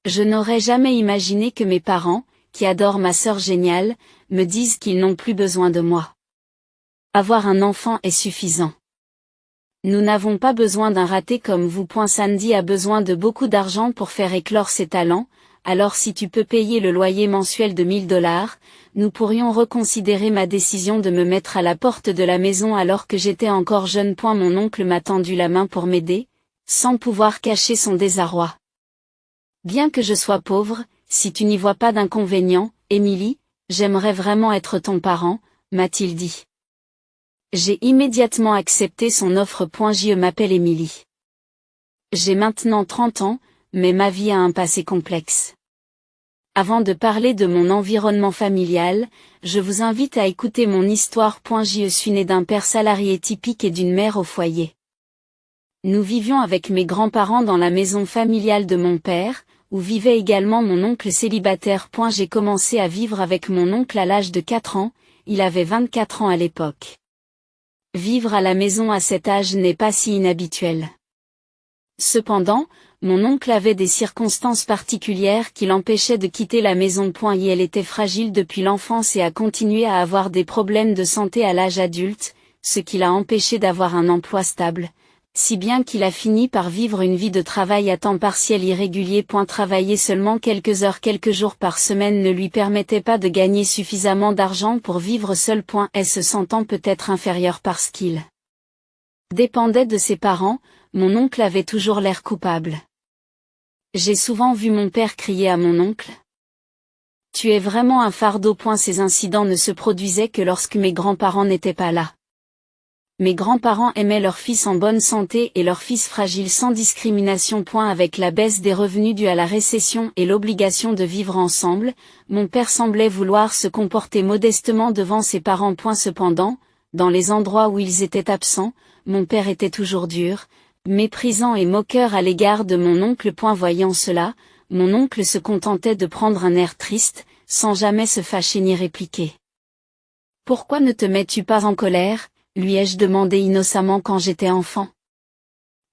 Je n'aurais jamais imaginé que mes parents, qui adorent ma sœur géniale, me disent qu'ils n'ont plus besoin de moi. Avoir un enfant est suffisant. Nous n'avons pas besoin d'un raté comme vous. Sandy a besoin de beaucoup d'argent pour faire éclore ses talents, alors si tu peux payer le loyer mensuel de $1000, nous pourrions reconsidérer ma décision de me mettre à la porte de la maison alors que j'étais encore jeune. Mon oncle m'a tendu la main pour m'aider, sans pouvoir cacher son désarroi. Bien que je sois pauvre, si tu n'y vois pas d'inconvénient, Emily, j'aimerais vraiment être ton parent, m'a-t-il dit. J'ai immédiatement accepté son offre. Je m'appelle Emily. J'ai maintenant 30 ans, mais ma vie a un passé complexe. Avant de parler de mon environnement familial, je vous invite à écouter mon histoire. Je suis née d'un père salarié typique et d'une mère au foyer. Nous vivions avec mes grands-parents dans la maison familiale de mon père, où vivait également mon oncle célibataire. J'ai commencé à vivre avec mon oncle à l'âge de 4 ans, il avait 24 ans à l'époque. Vivre à la maison à cet âge n'est pas si inhabituel. Cependant, mon oncle avait des circonstances particulières qui l'empêchaient de quitter la maison. Elle était fragile depuis l'enfance et a continué à avoir des problèmes de santé à l'âge adulte, ce qui l'a empêché d'avoir un emploi stable, si bien qu'il a fini par vivre une vie de travail à temps partiel irrégulier. Travailler seulement quelques heures quelques jours par semaine ne lui permettait pas de gagner suffisamment d'argent pour vivre seul. Se sentant peut-être inférieur parce qu'il dépendait de ses parents, mon oncle avait toujours l'air coupable. J'ai souvent vu mon père crier à mon oncle. Tu es vraiment un fardeau. Ces incidents ne se produisaient que lorsque mes grands-parents n'étaient pas là. Mes grands-parents aimaient leur fils en bonne santé et leur fils fragile sans discrimination. Avec la baisse des revenus due à la récession et l'obligation de vivre ensemble, mon père semblait vouloir se comporter modestement devant ses parents. Cependant, dans les endroits où ils étaient absents, mon père était toujours dur, méprisant et moqueur à l'égard de mon oncle. Voyant cela, mon oncle se contentait de prendre un air triste, sans jamais se fâcher ni répliquer. Pourquoi ne te mets-tu pas en colère ? Lui ai-je demandé innocemment quand j'étais enfant.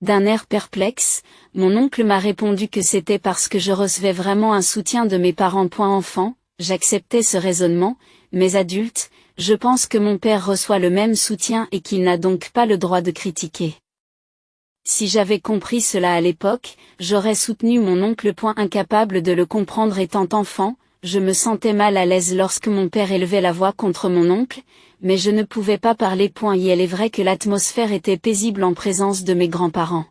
D'un air perplexe, mon oncle m'a répondu que c'était parce que je recevais vraiment un soutien de mes parents. Enfant, j'acceptais ce raisonnement, mais adulte, je pense que mon père reçoit le même soutien et qu'il n'a donc pas le droit de critiquer. Si j'avais compris cela à l'époque, j'aurais soutenu mon oncle. Incapable de le comprendre étant enfant, je me sentais mal à l'aise lorsque mon père élevait la voix contre mon oncle, mais je ne pouvais pas parler. Il est vrai que l'atmosphère était paisible en présence de mes grands-parents.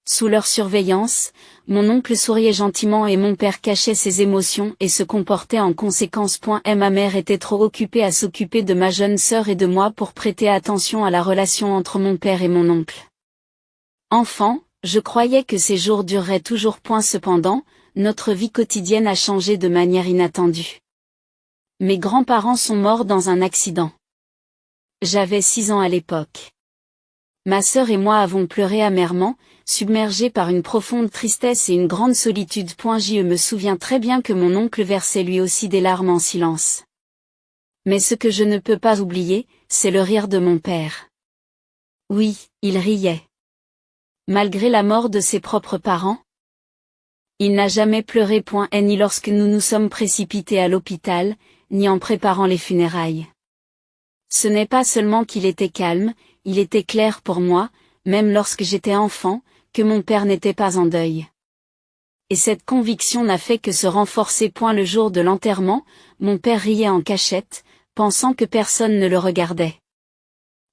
Sous leur surveillance, mon oncle souriait gentiment et mon père cachait ses émotions et se comportait en conséquence. Ma mère était trop occupée à s'occuper de ma jeune sœur et de moi pour prêter attention à la relation entre mon père et mon oncle. Enfant, je croyais que ces jours dureraient toujours. Cependant, notre vie quotidienne a changé de manière inattendue. Mes grands-parents sont morts dans un accident. J'avais 6 ans à l'époque. Ma sœur et moi avons pleuré amèrement, submergés par une profonde tristesse et une grande solitude. Je me souviens très bien que mon oncle versait lui aussi des larmes en silence. Mais ce que je ne peux pas oublier, c'est le rire de mon père. Oui, il riait. Malgré la mort de ses propres parents, il n'a jamais pleuré. Ni lorsque nous nous sommes précipités à l'hôpital, ni en préparant les funérailles. Ce n'est pas seulement qu'il était calme, il était clair pour moi, même lorsque j'étais enfant, que mon père n'était pas en deuil. Et cette conviction n'a fait que se renforcer. Le jour de l'enterrement, mon père riait en cachette, pensant que personne ne le regardait.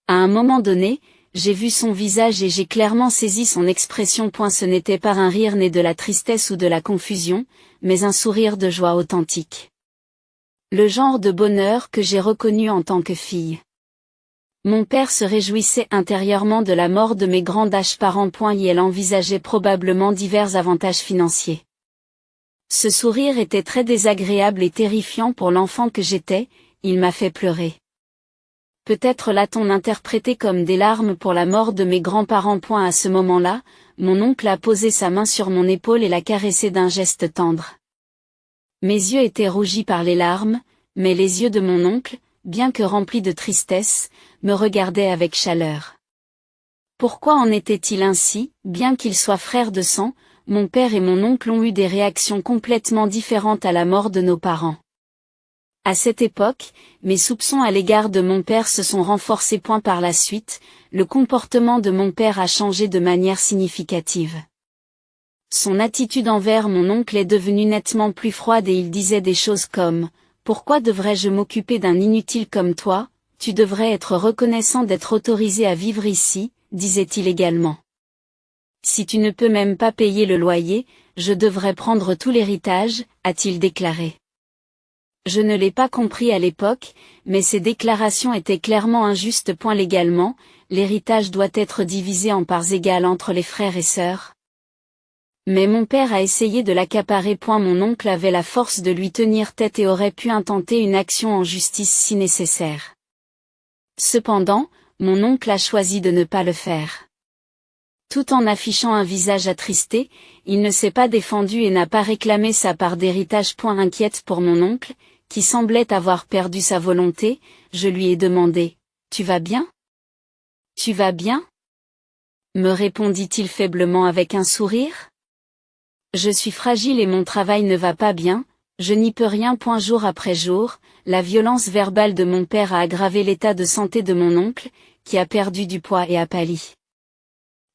À un moment donné, j'ai vu son visage et j'ai clairement saisi son expression. Ce n'était pas un rire né de la tristesse ou de la confusion, mais un sourire de joie authentique. Le genre de bonheur que j'ai reconnu en tant que fille. Mon père se réjouissait intérieurement de la mort de mes grands-parents. Elle envisageait probablement divers avantages financiers. Ce sourire était très désagréable et terrifiant pour l'enfant que j'étais, il m'a fait pleurer. Peut-être l'a-t-on interprété comme des larmes pour la mort de mes grands-parents. À ce moment-là, mon oncle a posé sa main sur mon épaule et l'a caressé d'un geste tendre. Mes yeux étaient rougis par les larmes, mais les yeux de mon oncle, bien que remplis de tristesse, me regardaient avec chaleur. Pourquoi en était-il ainsi? Bien qu'il soit frère de sang, mon père et mon oncle ont eu des réactions complètement différentes à la mort de nos parents. À cette époque, mes soupçons à l'égard de mon père se sont renforcés. Par la suite, le comportement de mon père a changé de manière significative. Son attitude envers mon oncle est devenue nettement plus froide et il disait des choses comme « Pourquoi devrais-je m'occuper d'un inutile comme toi ? Tu devrais être reconnaissant d'être autorisé à vivre ici », disait-il également. « Si tu ne peux même pas payer le loyer, je devrais prendre tout l'héritage », a-t-il déclaré. Je ne l'ai pas compris à l'époque, mais ces déclarations étaient clairement injustes. Légalement, l'héritage doit être divisé en parts égales entre les frères et sœurs. Mais mon père a essayé de l'accaparer. Mon oncle avait la force de lui tenir tête et aurait pu intenter une action en justice si nécessaire. Cependant, mon oncle a choisi de ne pas le faire. Tout en affichant un visage attristé, il ne s'est pas défendu et n'a pas réclamé sa part d'héritage. Inquiète pour mon oncle, qui semblait avoir perdu sa volonté, je lui ai demandé « Tu vas bien ? Tu vas bien ?» me répondit-il faiblement avec un sourire. « Je suis fragile et mon travail ne va pas bien, je n'y peux rien. » Jour après jour, la violence verbale de mon père a aggravé l'état de santé de mon oncle, qui a perdu du poids et a pâli.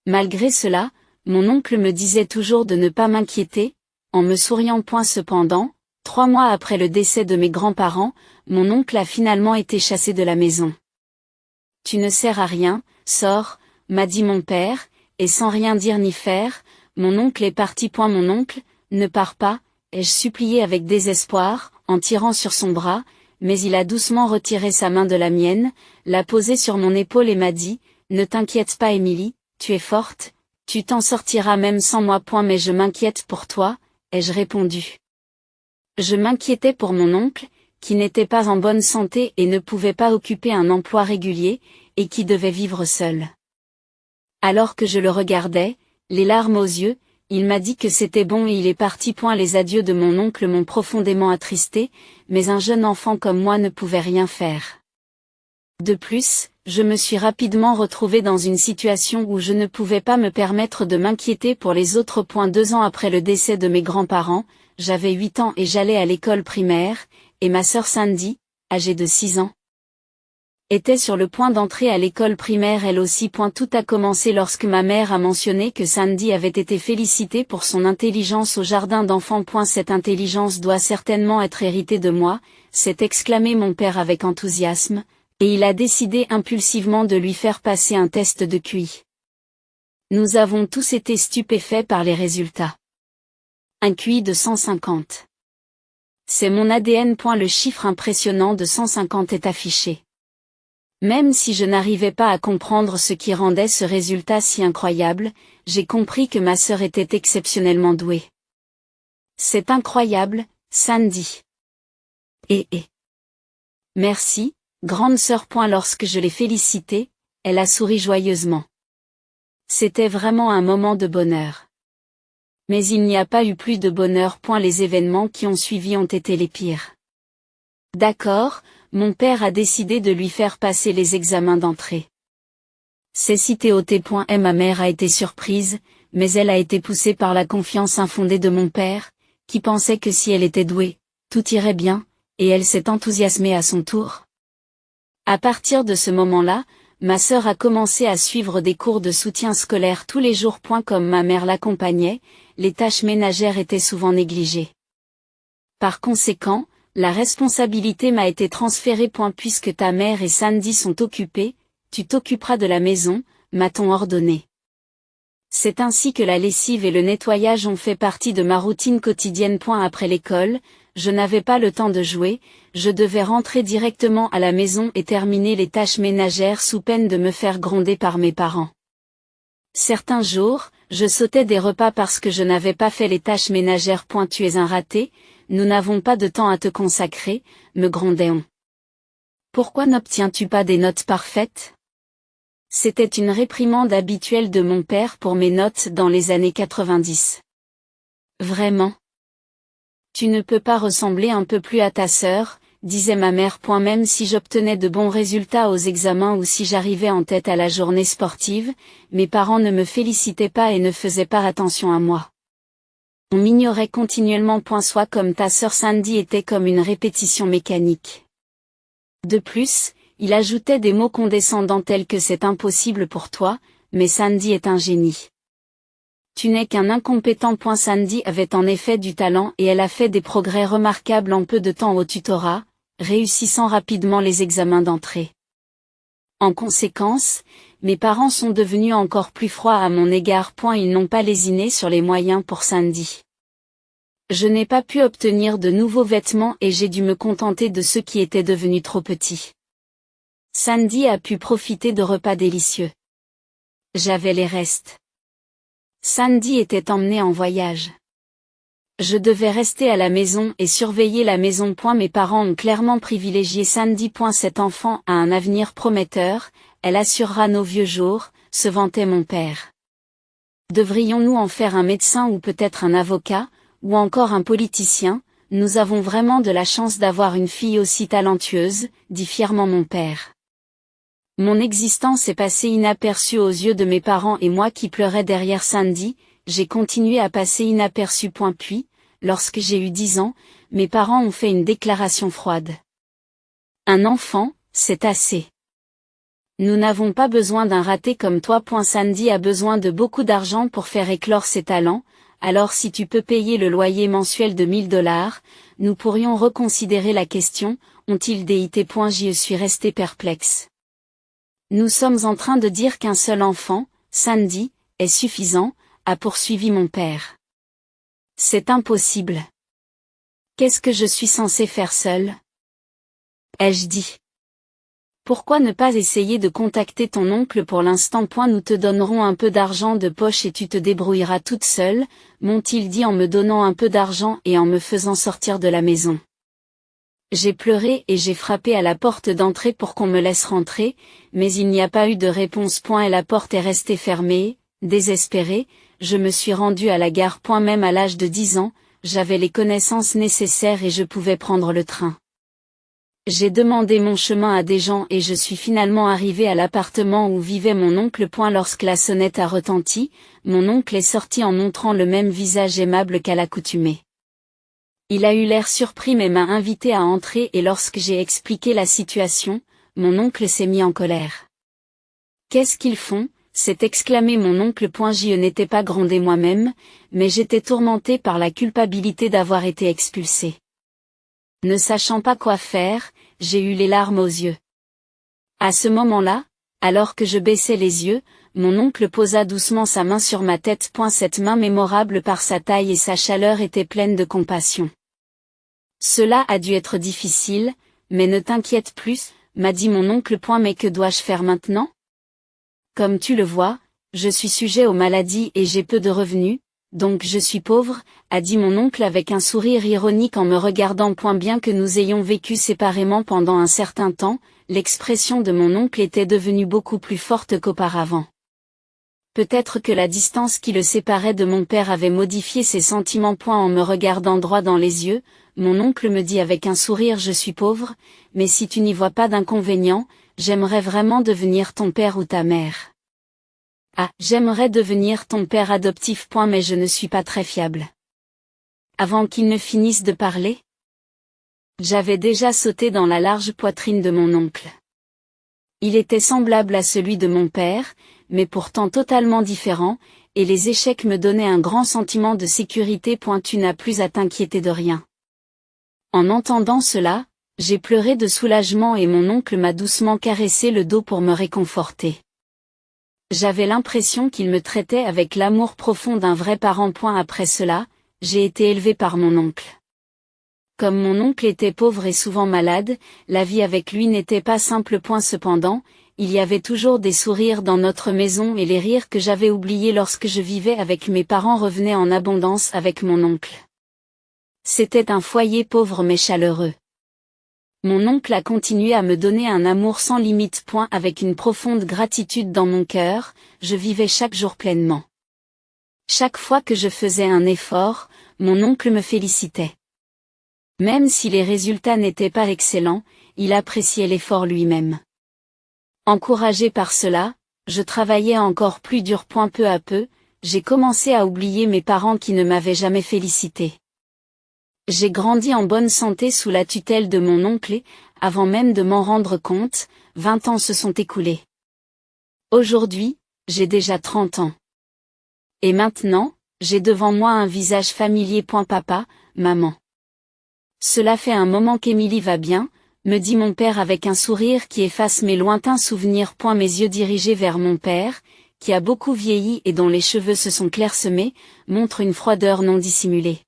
Malgré cela, mon oncle me disait toujours de ne pas m'inquiéter, en me souriant. Cependant, 3 mois après le décès de mes grands-parents, mon oncle a finalement été chassé de la maison. « Tu ne sers à rien, sors », m'a dit mon père, et sans rien dire ni faire, mon oncle est parti. Mon oncle, ne pars pas, ai-je supplié avec désespoir, en tirant sur son bras, mais il a doucement retiré sa main de la mienne, l'a posée sur mon épaule et m'a dit « Ne t'inquiète pas Émilie, tu es forte, tu t'en sortiras même sans moi. Mais je m'inquiète pour toi », ai-je répondu. Je m'inquiétais pour mon oncle, qui n'était pas en bonne santé et ne pouvait pas occuper un emploi régulier, et qui devait vivre seul. Alors que je le regardais, les larmes aux yeux, il m'a dit que c'était bon et il est parti. Les adieux de mon oncle m'ont profondément attristé, mais un jeune enfant comme moi ne pouvait rien faire. De plus, je me suis rapidement retrouvé dans une situation où je ne pouvais pas me permettre de m'inquiéter pour les autres. 2 ans après le décès de mes grands-parents, j'avais 8 ans et j'allais à l'école primaire, et ma sœur Sandy, âgée de 6 ans, était sur le point d'entrer à l'école primaire elle aussi. Tout a commencé lorsque ma mère a mentionné que Sandy avait été félicitée pour son intelligence au jardin d'enfants. Cette intelligence doit certainement être héritée de moi, s'est exclamé mon père avec enthousiasme, et il a décidé impulsivement de lui faire passer un test de QI. Nous avons tous été stupéfaits par les résultats. Un QI de 150. C'est mon ADN. Le chiffre impressionnant de 150 est affiché. Même si je n'arrivais pas à comprendre ce qui rendait ce résultat si incroyable, j'ai compris que ma sœur était exceptionnellement douée. C'est incroyable, Sandy. Merci, grande sœur. Lorsque je l'ai félicitée, elle a souri joyeusement. C'était vraiment un moment de bonheur. Mais il n'y a pas eu plus de bonheur. Les événements qui ont suivi ont été les pires. D'accord, mon père a décidé de lui faire passer les examens d'entrée. C'est cité au T.M. Ma mère a été surprise, mais elle a été poussée par la confiance infondée de mon père, qui pensait que si elle était douée, tout irait bien, et elle s'est enthousiasmée à son tour. À partir de ce moment-là, ma sœur a commencé à suivre des cours de soutien scolaire tous les jours. Comme ma mère l'accompagnait, les tâches ménagères étaient souvent négligées. Par conséquent, la responsabilité m'a été transférée. Puisque ta mère et Sandy sont occupées, tu t'occuperas de la maison, m'a-t-on ordonné. C'est ainsi que la lessive et le nettoyage ont fait partie de ma routine quotidienne. Après l'école, je n'avais pas le temps de jouer, je devais rentrer directement à la maison et terminer les tâches ménagères sous peine de me faire gronder par mes parents. Certains jours, je sautais des repas parce que je n'avais pas fait les tâches ménagères. Tu es un raté, nous n'avons pas de temps à te consacrer, me grondait-on. Pourquoi n'obtiens-tu pas des notes parfaites? C'était une réprimande habituelle de mon père pour mes notes dans les années 90. Vraiment? Tu ne peux pas ressembler un peu plus à ta sœur, disait ma mère. Même si j'obtenais de bons résultats aux examens ou si j'arrivais en tête à la journée sportive, mes parents ne me félicitaient pas et ne faisaient pas attention à moi. On m'ignorait continuellement. Soit comme ta sœur Sandy était comme une répétition mécanique. De plus, il ajoutait des mots condescendants tels que c'est impossible pour toi, mais Sandy est un génie. Tu n'es qu'un incompétent. Sandy avait en effet du talent et elle a fait des progrès remarquables en peu de temps au tutorat, réussissant rapidement les examens d'entrée. En conséquence, mes parents sont devenus encore plus froids à mon égard. Ils n'ont pas lésiné sur les moyens pour Sandy. Je n'ai pas pu obtenir de nouveaux vêtements et j'ai dû me contenter de ceux qui étaient devenus trop petits. Sandy a pu profiter de repas délicieux. J'avais les restes. Sandy était emmenée en voyage. Je devais rester à la maison et surveiller la maison. Mes parents ont clairement privilégié Sandy. Cet enfant a un avenir prometteur, elle assurera nos vieux jours, se vantait mon père. Devrions-nous en faire un médecin ou peut-être un avocat, ou encore un politicien? Nous avons vraiment de la chance d'avoir une fille aussi talentueuse, dit fièrement mon père. Mon existence est passée inaperçue aux yeux de mes parents et moi qui pleurais derrière Sandy, j'ai continué à passer inaperçu. Puis, lorsque j'ai eu 10 ans, mes parents ont fait une déclaration froide. Un enfant, c'est assez. Nous n'avons pas besoin d'un raté comme toi. Sandy a besoin de beaucoup d'argent pour faire éclore ses talents, alors si tu peux payer le loyer mensuel de $1000, nous pourrions reconsidérer la question, ont-ils DIT? J'y suis resté perplexe. Nous sommes en train de dire qu'un seul enfant, Sandy, est suffisant, a poursuivi mon père. C'est impossible. Qu'est-ce que je suis censé faire seul? Ai-je dit. Pourquoi ne pas essayer de contacter ton oncle pour l'instant? Nous te donnerons un peu d'argent de poche et tu te débrouilleras toute seule, m'ont-ils dit en me donnant un peu d'argent et en me faisant sortir de la maison. J'ai pleuré et j'ai frappé à la porte d'entrée pour qu'on me laisse rentrer, mais il n'y a pas eu de réponse. Et la porte est restée fermée. Désespérée, je me suis rendue à la gare. Même à l'âge de 10 ans, j'avais les connaissances nécessaires et je pouvais prendre le train. J'ai demandé mon chemin à des gens et je suis finalement arrivée à l'appartement où vivait mon oncle. Lorsque la sonnette a retenti, mon oncle est sorti en montrant le même visage aimable qu'à l'accoutumée. Il a eu l'air surpris mais m'a invité à entrer et lorsque j'ai expliqué la situation, mon oncle s'est mis en colère. Qu'est-ce qu'ils font? S'est exclamé mon oncle. Je n'étais pas grondé moi-même, mais j'étais tourmenté par la culpabilité d'avoir été expulsé. Ne sachant pas quoi faire, j'ai eu les larmes aux yeux. À ce moment-là, alors que je baissais les yeux, mon oncle posa doucement sa main sur ma tête. Cette main mémorable par sa taille et sa chaleur était pleine de compassion. Cela a dû être difficile, mais ne t'inquiète plus, m'a dit mon oncle. Mais que dois-je faire maintenant? Comme tu le vois, je suis sujet aux maladies et j'ai peu de revenus, donc je suis pauvre, a dit mon oncle avec un sourire ironique en me regardant. Bien que nous ayons vécu séparément pendant un certain temps, l'expression de mon oncle était devenue beaucoup plus forte qu'auparavant. Peut-être que la distance qui le séparait de mon père avait modifié ses sentiments. En me regardant droit dans les yeux, mon oncle me dit avec un sourire: je suis pauvre, mais si tu n'y vois pas d'inconvénient, j'aimerais vraiment devenir ton père ou ta mère. Ah, j'aimerais devenir ton père adoptif. Mais je ne suis pas très fiable. Avant qu'il ne finisse de parler, j'avais déjà sauté dans la large poitrine de mon oncle. Il était semblable à celui de mon père, mais pourtant totalement différent, et les échecs me donnaient un grand sentiment de sécurité. Tu n'as plus à t'inquiéter de rien. En entendant cela, j'ai pleuré de soulagement et mon oncle m'a doucement caressé le dos pour me réconforter. J'avais l'impression qu'il me traitait avec l'amour profond d'un vrai parent. Après cela, j'ai été élevée par mon oncle. Comme mon oncle était pauvre et souvent malade, la vie avec lui n'était pas simple. Cependant, il y avait toujours des sourires dans notre maison et les rires que j'avais oubliés lorsque je vivais avec mes parents revenaient en abondance avec mon oncle. C'était un foyer pauvre mais chaleureux. Mon oncle a continué à me donner un amour sans limite. Avec une profonde gratitude dans mon cœur, je vivais chaque jour pleinement. Chaque fois que je faisais un effort, mon oncle me félicitait. Même si les résultats n'étaient pas excellents, il appréciait l'effort lui-même. Encouragé par cela, je travaillais encore plus dur. Peu à peu, j'ai commencé à oublier mes parents qui ne m'avaient jamais félicité. J'ai grandi en bonne santé sous la tutelle de mon oncle et, avant même de m'en rendre compte, 20 ans se sont écoulés. Aujourd'hui, j'ai déjà 30 ans. Et maintenant, j'ai devant moi un visage familier. Papa, maman. Cela fait un moment qu'Émilie va bien, me dit mon père avec un sourire qui efface mes lointains souvenirs. Mes yeux dirigés vers mon père, qui a beaucoup vieilli et dont les cheveux se sont clairsemés, montrent une froideur non dissimulée.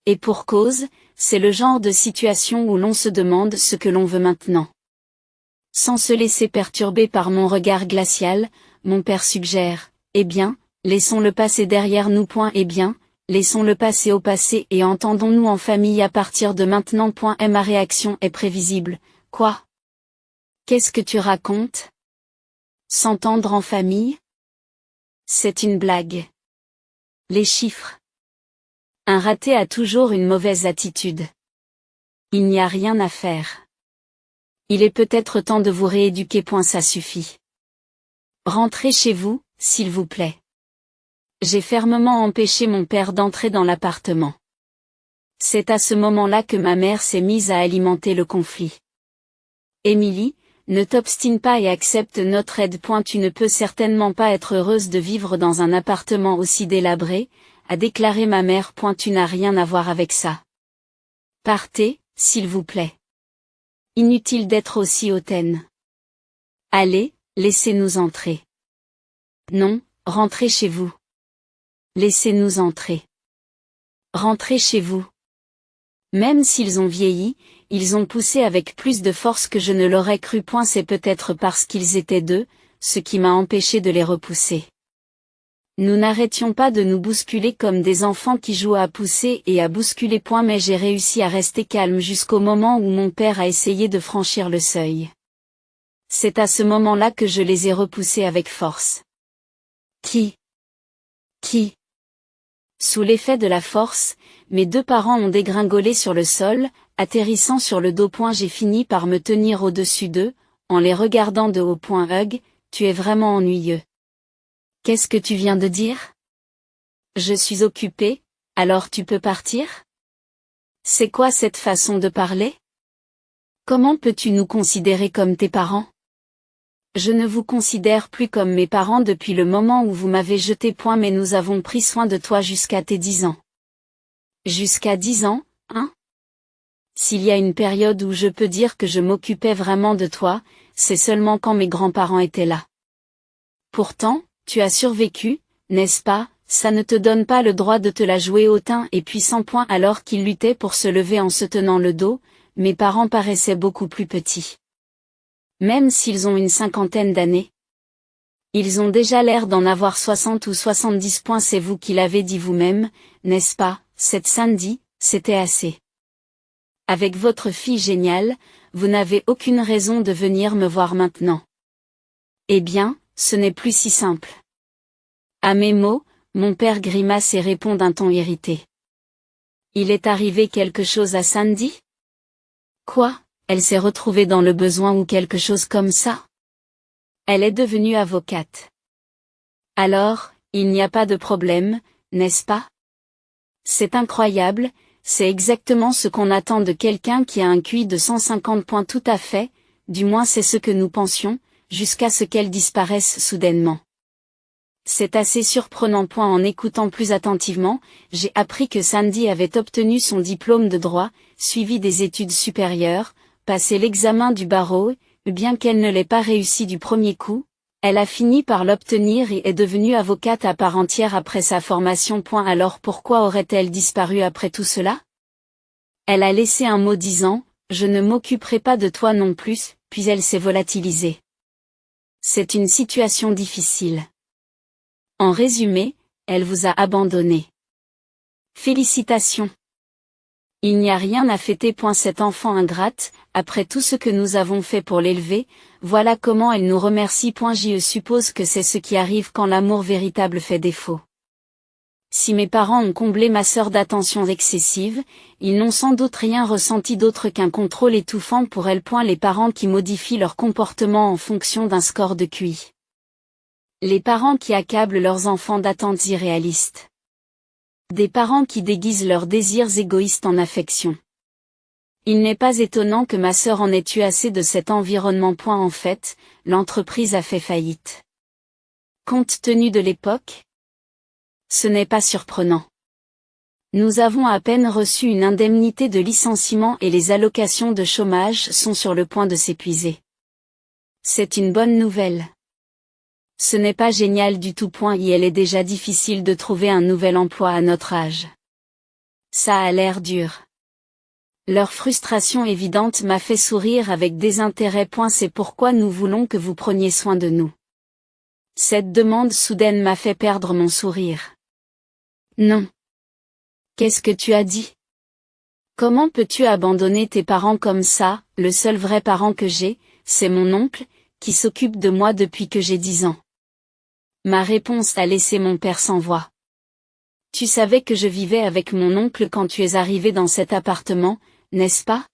Et pour cause, c'est le genre de situation où l'on se demande ce que l'on veut maintenant. Sans se laisser perturber par mon regard glacial, mon père suggère, eh bien, laissons le passé derrière nous. Eh bien, laissons le passé au passé et entendons-nous en famille à partir de maintenant. Et ma réaction est prévisible. Quoi? Qu'est-ce que tu racontes? S'entendre en famille? C'est une blague. Les chiffres. Un raté a toujours une mauvaise attitude. Il n'y a rien à faire. Il est peut-être temps de vous rééduquer. Ça suffit. Rentrez chez vous, s'il vous plaît. J'ai fermement empêché mon père d'entrer dans l'appartement. C'est à ce moment-là que ma mère s'est mise à alimenter le conflit. Émilie, ne t'obstine pas et accepte notre aide. Tu ne peux certainement pas être heureuse de vivre dans un appartement aussi délabré, a déclaré ma mère. Tu n'as rien à voir avec ça. Partez, s'il vous plaît. Inutile d'être aussi hautaine. Allez, laissez-nous entrer. Non, rentrez chez vous. Laissez-nous entrer. Rentrez chez vous. Même s'ils ont vieilli, ils ont poussé avec plus de force que je ne l'aurais cru. C'est peut-être parce qu'ils étaient deux, ce qui m'a empêché de les repousser. Nous n'arrêtions pas de nous bousculer comme des enfants qui jouent à pousser et à bousculer. Mais j'ai réussi à rester calme jusqu'au moment où mon père a essayé de franchir le seuil. C'est à ce moment-là que je les ai repoussés avec force. Qui? Sous l'effet de la force, mes deux parents ont dégringolé sur le sol, atterrissant sur le dos. J'ai fini par me tenir au-dessus d'eux, en les regardant de haut. Hug, tu es vraiment ennuyeux. Qu'est-ce que tu viens de dire? Je suis occupée, alors tu peux partir? C'est quoi cette façon de parler? Comment peux-tu nous considérer comme tes parents? Je ne vous considère plus comme mes parents depuis le moment où vous m'avez jeté. Mais nous avons pris soin de toi jusqu'à tes 10 ans. Jusqu'à 10 ans, hein? S'il y a une période où je peux dire que je m'occupais vraiment de toi, c'est seulement quand mes grands-parents étaient là. Pourtant, tu as survécu, n'est-ce pas? Ça ne te donne pas le droit de te la jouer hautain et puissant. Alors qu'il luttait pour se lever en se tenant le dos, mes parents paraissaient beaucoup plus petits. Même s'ils ont une cinquantaine d'années. Ils ont déjà l'air d'en avoir 60 ou 70. C'est vous qui l'avez dit vous-même, n'est-ce pas, cette Sandy, c'était assez. Avec votre fille géniale, vous n'avez aucune raison de venir me voir maintenant. Eh bien, ce n'est plus si simple. À mes mots, mon père grimace et répond d'un ton irrité. Il est arrivé quelque chose à Sandy? Quoi? Elle s'est retrouvée dans le besoin ou quelque chose comme ça? Elle est devenue avocate. Alors, il n'y a pas de problème, n'est-ce pas? C'est incroyable, c'est exactement ce qu'on attend de quelqu'un qui a un QI de 150 points. Tout à fait, du moins c'est ce que nous pensions, jusqu'à ce qu'elle disparaisse soudainement. C'est assez surprenant. En écoutant plus attentivement, j'ai appris que Sandy avait obtenu son diplôme de droit, suivi des études supérieures, passé l'examen du barreau, bien qu'elle ne l'ait pas réussi du premier coup, elle a fini par l'obtenir et est devenue avocate à part entière après sa formation. Alors pourquoi aurait-elle disparu après tout cela? Elle a laissé un mot disant, je ne m'occuperai pas de toi non plus, puis elle s'est volatilisée. C'est une situation difficile. En résumé, elle vous a abandonné. Félicitations. Il n'y a rien à fêter. Cette enfant ingrate, après tout ce que nous avons fait pour l'élever, voilà comment elle nous remercie. Je suppose que c'est ce qui arrive quand l'amour véritable fait défaut. Si mes parents ont comblé ma sœur d'attention excessive, ils n'ont sans doute rien ressenti d'autre qu'un contrôle étouffant pour elle. Les parents qui modifient leur comportement en fonction d'un score de QI. Les parents qui accablent leurs enfants d'attentes irréalistes. Des parents qui déguisent leurs désirs égoïstes en affection. Il n'est pas étonnant que ma sœur en ait eu assez de cet environnement. En fait, l'entreprise a fait faillite. Compte tenu de l'époque, ce n'est pas surprenant. Nous avons à peine reçu une indemnité de licenciement et les allocations de chômage sont sur le point de s'épuiser. C'est une bonne nouvelle. Ce n'est pas génial du tout. Et elle est déjà difficile de trouver un nouvel emploi à notre âge. Ça a l'air dur. Leur frustration évidente m'a fait sourire avec désintérêt. C'est pourquoi nous voulons que vous preniez soin de nous. Cette demande soudaine m'a fait perdre mon sourire. Non. Qu'est-ce que tu as dit? Comment peux-tu abandonner tes parents comme ça? Le seul vrai parent que j'ai, c'est mon oncle, qui s'occupe de moi depuis que j'ai 10 ans. Ma réponse a laissé mon père sans voix. Tu savais que je vivais avec mon oncle quand tu es arrivé dans cet appartement, n'est-ce pas?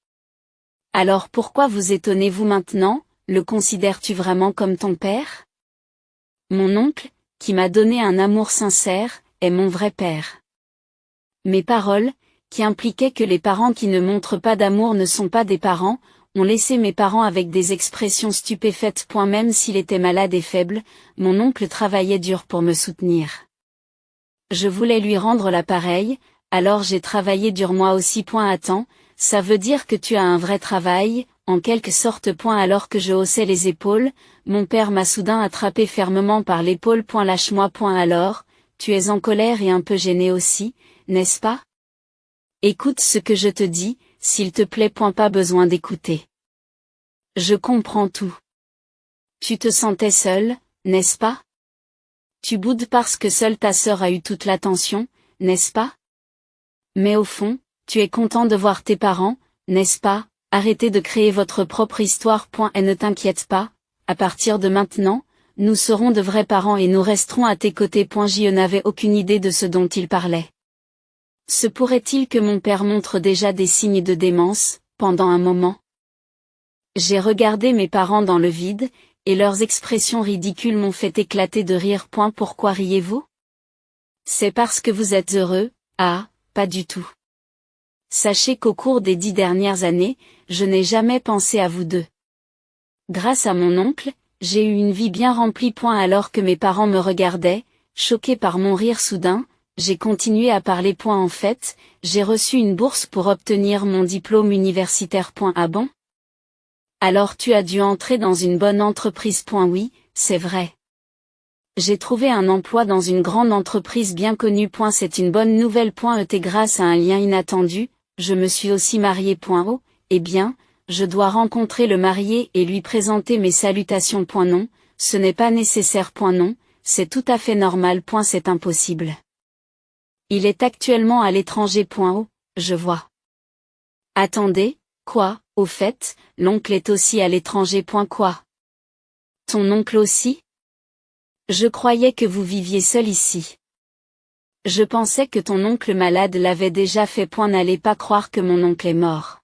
Alors pourquoi vous étonnez-vous maintenant? Le considères-tu vraiment comme ton père? Mon oncle, qui m'a donné un amour sincère, est mon vrai père. Mes paroles, qui impliquaient que les parents qui ne montrent pas d'amour ne sont pas des parents, ont laissé mes parents avec des expressions stupéfaites. Même s'il était malade et faible, mon oncle travaillait dur pour me soutenir. Je voulais lui rendre l'appareil, alors j'ai travaillé dur moi aussi. Attends, ça veut dire que tu as un vrai travail, en quelque sorte. Alors que je haussais les épaules, mon père m'a soudain attrapé fermement par l'épaule. Lâche-moi. Alors, tu es en colère et un peu gêné aussi, n'est-ce pas? Écoute ce que je te dis, s'il te plaît. Pas besoin d'écouter. Je comprends tout. Tu te sentais seule, n'est-ce pas? Tu boudes parce que seule ta sœur a eu toute l'attention, n'est-ce pas? Mais au fond, tu es content de voir tes parents, n'est-ce pas? Arrêtez de créer votre propre histoire. Et ne t'inquiète pas, à partir de maintenant, nous serons de vrais parents et nous resterons à tes côtés. Je n'avais aucune idée de ce dont il parlait. Se pourrait-il que mon père montre déjà des signes de démence, pendant un moment? J'ai regardé mes parents dans le vide, et leurs expressions ridicules m'ont fait éclater de rire. Pourquoi riez-vous? C'est parce que vous êtes heureux? Ah, pas du tout. Sachez qu'au cours des 10 dernières années, je n'ai jamais pensé à vous deux. Grâce à mon oncle, j'ai eu une vie bien remplie. Alors que mes parents me regardaient, choqués par mon rire soudain, j'ai continué à parler. En fait, j'ai reçu une bourse pour obtenir mon diplôme universitaire. Ah bon? Alors tu as dû entrer dans une bonne entreprise. Oui, c'est vrai. J'ai trouvé un emploi dans une grande entreprise bien connue. C'est une bonne nouvelle. Grâce à un lien inattendu, je me suis aussi mariée. Oh, eh bien, je dois rencontrer le marié et lui présenter mes salutations. Non, ce n'est pas nécessaire. Non, c'est tout à fait normal. C'est impossible. Il est actuellement à l'étranger. Oh, je vois. Attendez, quoi? Au fait, l'oncle est aussi à l'étranger. Quoi? Ton oncle aussi? Je croyais que vous viviez seul ici. Je pensais que ton oncle malade l'avait déjà fait. N'allez pas croire que mon oncle est mort.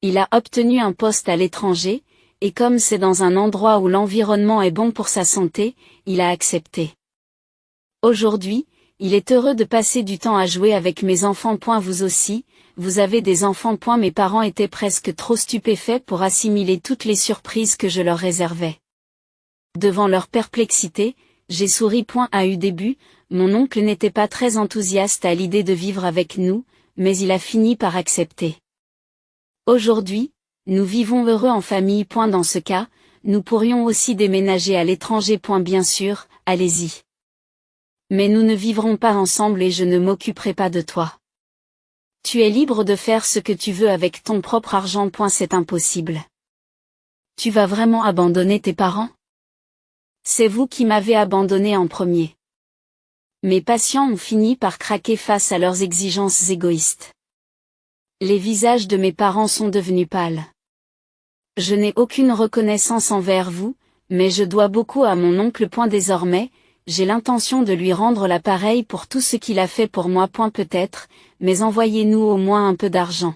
Il a obtenu un poste à l'étranger, et comme c'est dans un endroit où l'environnement est bon pour sa santé, il a accepté. Aujourd'hui, il est heureux de passer du temps à jouer avec mes enfants. Vous aussi, vous avez des enfants. Mes parents étaient presque trop stupéfaits pour assimiler toutes les surprises que je leur réservais. Devant leur perplexité, j'ai souri. À eu début, mon oncle n'était pas très enthousiaste à l'idée de vivre avec nous, mais il a fini par accepter. Aujourd'hui, nous vivons heureux en famille. Dans ce cas, nous pourrions aussi déménager à l'étranger. Bien sûr, allez-y. Mais nous ne vivrons pas ensemble et je ne m'occuperai pas de toi. Tu es libre de faire ce que tu veux avec ton propre argent. C'est impossible. Tu vas vraiment abandonner tes parents? C'est vous qui m'avez abandonné en premier. Mes patients ont fini par craquer face à leurs exigences égoïstes. Les visages de mes parents sont devenus pâles. Je n'ai aucune reconnaissance envers vous, mais je dois beaucoup à mon oncle. Désormais, j'ai l'intention de lui rendre l'appareil pour tout ce qu'il a fait pour moi. Peut-être, mais envoyez-nous au moins un peu d'argent.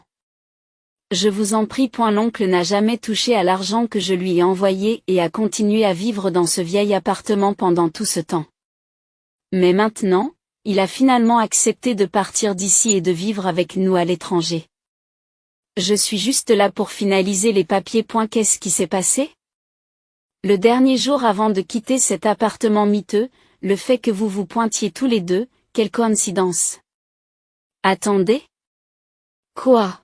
Je vous en prie. L'oncle n'a jamais touché à l'argent que je lui ai envoyé et a continué à vivre dans ce vieil appartement pendant tout ce temps. Mais maintenant, il a finalement accepté de partir d'ici et de vivre avec nous à l'étranger. Je suis juste là pour finaliser les papiers. Qu'est-ce qui s'est passé? Le dernier jour avant de quitter cet appartement miteux, le fait que vous vous pointiez tous les deux, quelle coïncidence. Attendez. Quoi?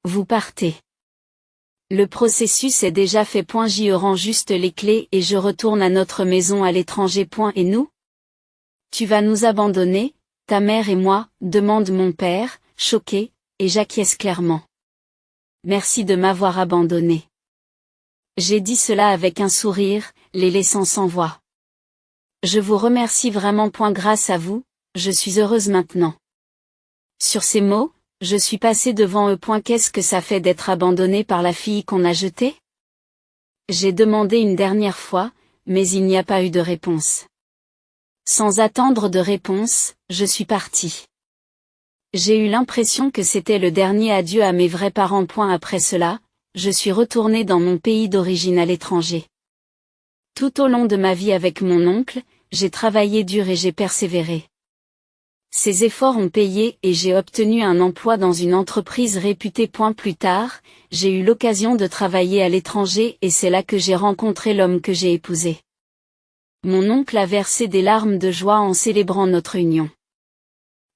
Vous partez. Le processus est déjà fait. J'y rends juste les clés et je retourne à notre maison à l'étranger. Et nous? Tu vas nous abandonner, ta mère et moi, demande mon père, choqué, et j'acquiesce clairement. Merci de m'avoir abandonné. J'ai dit cela avec un sourire, les laissant sans voix. Je vous remercie vraiment. Grâce à vous, je suis heureuse maintenant. Sur ces mots, je suis passée devant eux. Qu'est-ce que ça fait d'être abandonnée par la fille qu'on a jetée? J'ai demandé une dernière fois, mais il n'y a pas eu de réponse. Sans attendre de réponse, je suis partie. J'ai eu l'impression que c'était le dernier adieu à mes vrais parents. Après cela, je suis retournée dans mon pays d'origine à l'étranger. Tout au long de ma vie avec mon oncle, j'ai travaillé dur et j'ai persévéré. Ces efforts ont payé et j'ai obtenu un emploi dans une entreprise réputée. Plus tard, j'ai eu l'occasion de travailler à l'étranger et c'est là que j'ai rencontré l'homme que j'ai épousé. Mon oncle a versé des larmes de joie en célébrant notre union.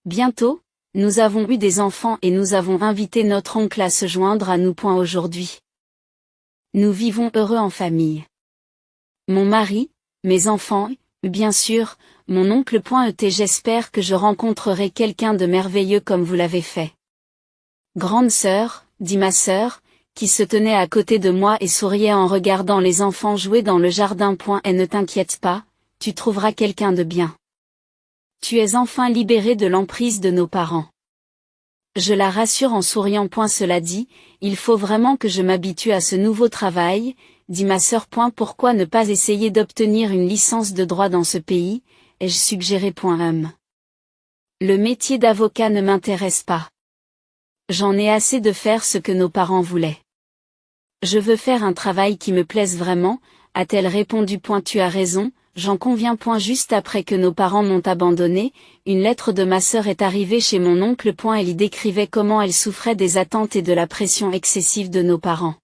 Bientôt, nous avons eu des enfants et nous avons invité notre oncle à se joindre à nous. Aujourd'hui, nous vivons heureux en famille. Mon mari, mes enfants, bien sûr, mon oncle. J'espère que je rencontrerai quelqu'un de merveilleux comme vous l'avez fait. Grande sœur, dit ma sœur, qui se tenait à côté de moi et souriait en regardant les enfants jouer dans le jardin. Et ne t'inquiète pas, tu trouveras quelqu'un de bien. Tu es enfin libérée de l'emprise de nos parents. Je la rassure en souriant. Cela dit, il faut vraiment que je m'habitue à ce nouveau travail, dit ma sœur. Pourquoi ne pas essayer d'obtenir une licence de droit dans ce pays, ai-je suggéré. Le métier d'avocat ne m'intéresse pas. J'en ai assez de faire ce que nos parents voulaient. Je veux faire un travail qui me plaise vraiment, a-t-elle répondu. Tu as raison, j'en conviens. Juste après que nos parents m'ont abandonné, une lettre de ma sœur est arrivée chez mon oncle. Elle y décrivait comment elle souffrait des attentes et de la pression excessive de nos parents.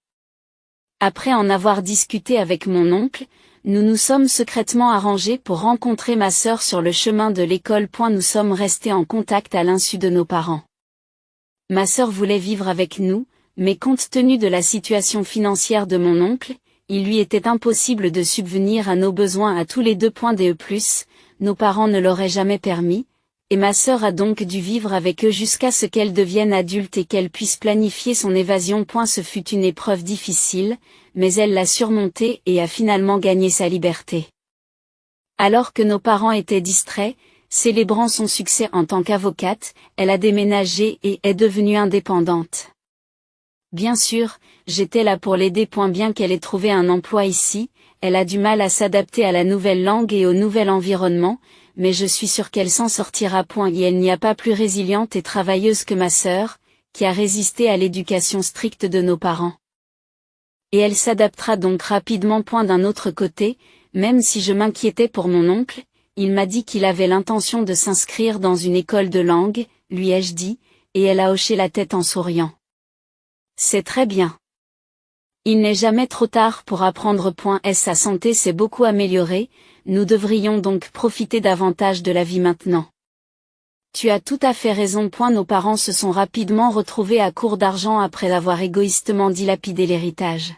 Après en avoir discuté avec mon oncle, nous nous sommes secrètement arrangés pour rencontrer ma sœur sur le chemin de l'école. Nous sommes restés en contact à l'insu de nos parents. Ma sœur voulait vivre avec nous, mais compte tenu de la situation financière de mon oncle, il lui était impossible de subvenir à nos besoins à tous les deux. Nos parents ne l'auraient jamais permis, et ma sœur a donc dû vivre avec eux jusqu'à ce qu'elle devienne adulte et qu'elle puisse planifier son évasion. Ce fut une épreuve difficile, mais elle l'a surmontée et a finalement gagné sa liberté. Alors que nos parents étaient distraits, célébrant son succès en tant qu'avocate, elle a déménagé et est devenue indépendante. Bien sûr, j'étais là pour l'aider. Bien qu'elle ait trouvé un emploi ici, elle a du mal à s'adapter à la nouvelle langue et au nouvel environnement, mais je suis sûre qu'elle s'en sortira. Et elle n'y a pas plus résiliente et travailleuse que ma sœur, qui a résisté à l'éducation stricte de nos parents. Et elle s'adaptera donc rapidement. D'un autre côté, même si je m'inquiétais pour mon oncle, il m'a dit qu'il avait l'intention de s'inscrire dans une école de langue, lui ai-je dit, et elle a hoché la tête en souriant. C'est très bien. Il n'est jamais trop tard pour apprendre. Sa santé s'est beaucoup améliorée, nous devrions donc profiter davantage de la vie maintenant. Tu as tout à fait raison. Nos parents se sont rapidement retrouvés à court d'argent après avoir égoïstement dilapidé l'héritage.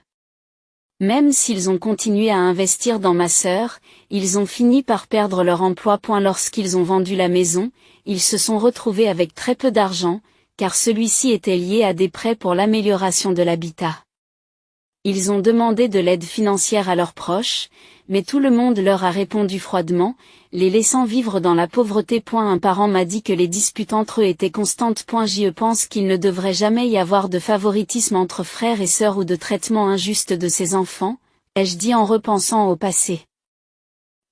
Même s'ils ont continué à investir dans ma sœur, ils ont fini par perdre leur emploi. Lorsqu'ils ont vendu la maison, ils se sont retrouvés avec très peu d'argent, car celui-ci était lié à des prêts pour l'amélioration de l'habitat. Ils ont demandé de l'aide financière à leurs proches, mais tout le monde leur a répondu froidement, les laissant vivre dans la pauvreté. Un parent m'a dit que les disputes entre eux étaient constantes. Je pense qu'il ne devrait jamais y avoir de favoritisme entre frères et sœurs ou de traitement injuste de ses enfants, ai-je dit en repensant au passé.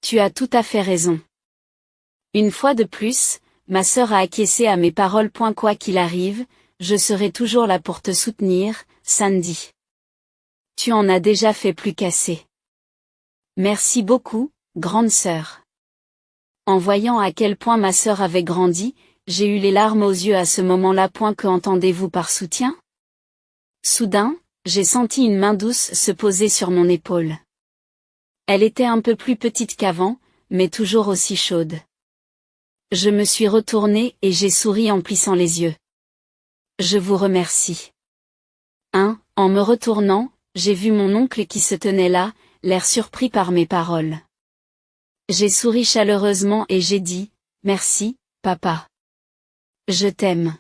Tu as tout à fait raison. Une fois de plus, ma sœur a acquiescé à mes paroles. Quoi qu'il arrive, je serai toujours là pour te soutenir, Sandy. Tu en as déjà fait plus qu'assez. Merci beaucoup, grande sœur. En voyant à quel point ma sœur avait grandi, j'ai eu les larmes aux yeux à ce moment-là. Que entendez-vous par soutien? Soudain, j'ai senti une main douce se poser sur mon épaule. Elle était un peu plus petite qu'avant, mais toujours aussi chaude. Je me suis retournée et j'ai souri en plissant les yeux. Je vous remercie. En me retournant, j'ai vu mon oncle qui se tenait là, l'air surpris par mes paroles. J'ai souri chaleureusement et j'ai dit, merci, papa. Je t'aime.